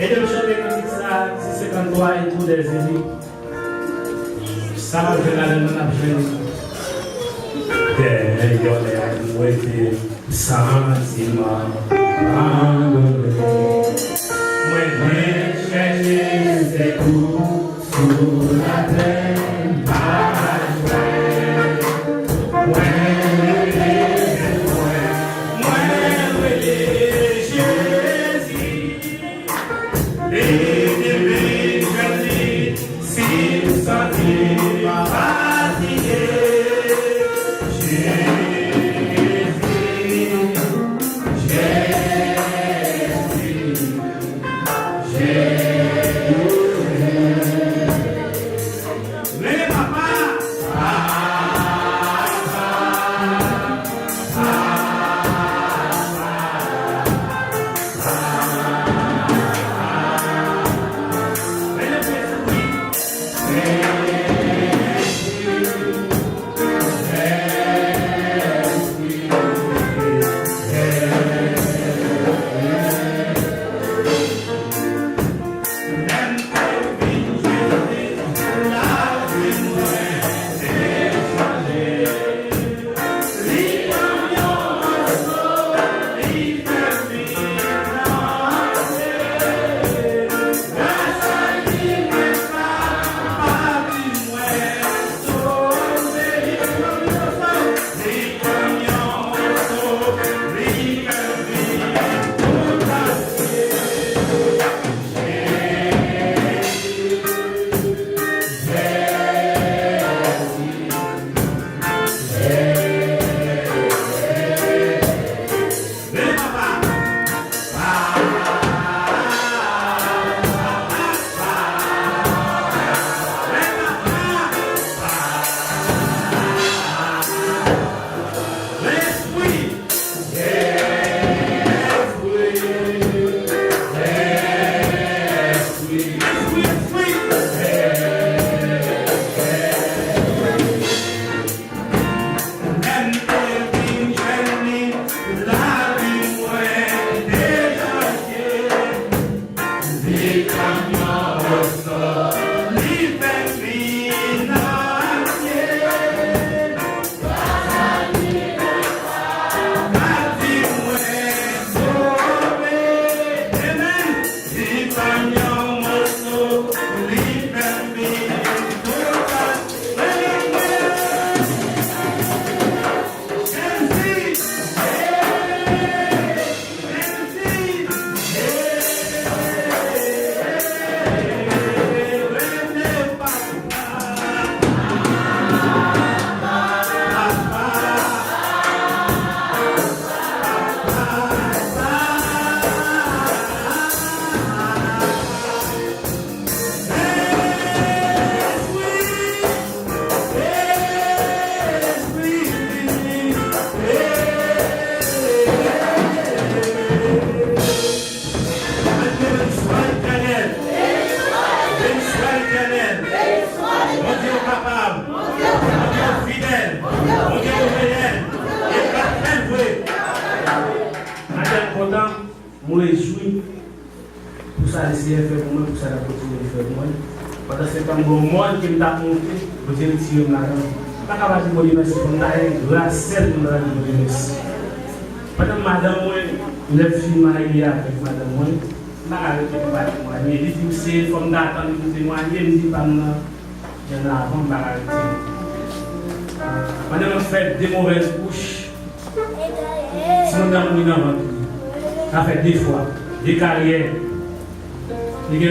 Et de me chanter comme ça, si c'est quand toi et tout des élites, ça va faire la même chose. Derrière les mouettes, sentiments, abandonnés. Moi, j'ai cherché ses coups sous la terre. Je me réjouis pour ça, essayer de faire pour moi, pour ça, continuer de faire pour moi. Pendant ce temps, le monde qui m'a monté, je vais retirer ma main. Je ne vais pas dire merci pour la selle de la merci. Pendant madame, je vais filmer avec madame, je vais arrêter de parler de moi. Je dis que c'est comme d'attendre pour témoigner, je dis pas non, je vais arrêter. Pendant que je fais des mauvaises couches, si on a mis dans votre vie, ça fait des fois, des carrières. Il y a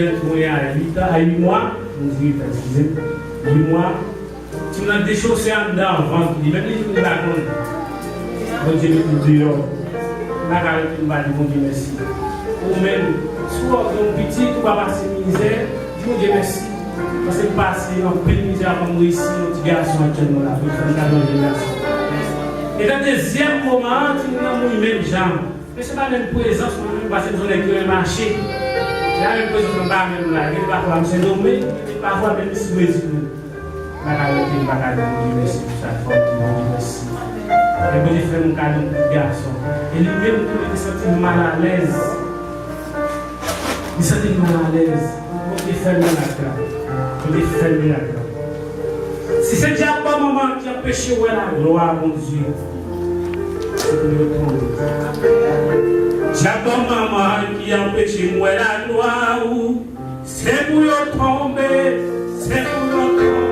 8 ans, à 8 mois, excusez, 8 mois, si on a des choses en dedans, ventre, même si on a bon Dieu nous dit, la carrière qui va dire, bon Dieu merci. Ou même, soit un petit, ou pas passer misère, dis bon Dieu merci. Parce que passer en pleine misère comme ici, un petit garçon actuellement là, il faut faire un garçon. Et dans le deuxième moment, tu n'as pas même jambe. Mais ce n'est pas une présence, parce que nous avons un marché. Il y a une présence qui n'est même là. Il y a parfois M. Nommé, parfois même si vous êtes là. Je vais vous dire merci pour sa forme, je vous dis merci. Et je vais faire un cadeau pour le garçon. Et lui-même, il se senti mal à l'aise. Il s'était mal à l'aise. Pour faire le miracle. Pour faire le miracle. Si c'est déjà pas maman qui a péché, ouais, la gloire, mon Dieu. C'est pour le tomber. J'ai pas maman qui a péché, ouais, la gloire. C'est pour le tomber. C'est pour le tomber.